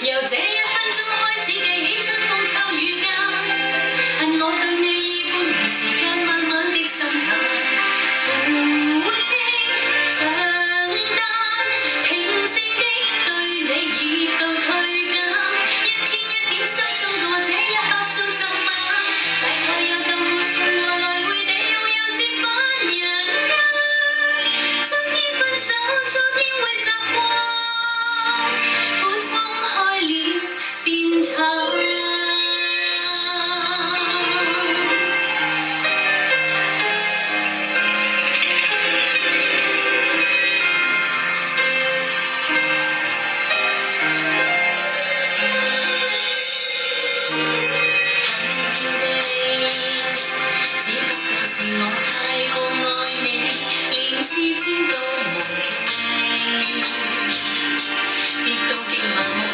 由這一分鐘開始記起春風秋雨間，我對你已半年時間慢慢的滲透，負清長單，平靜的對你已到退減，一天一點收送過這100數十萬，大概有咁無數和來回地擁有折返人間，春天分手，秋天會習慣。苦衝開了變淡。只不過是我太過愛你，連自尊都無計，跌到極麻木。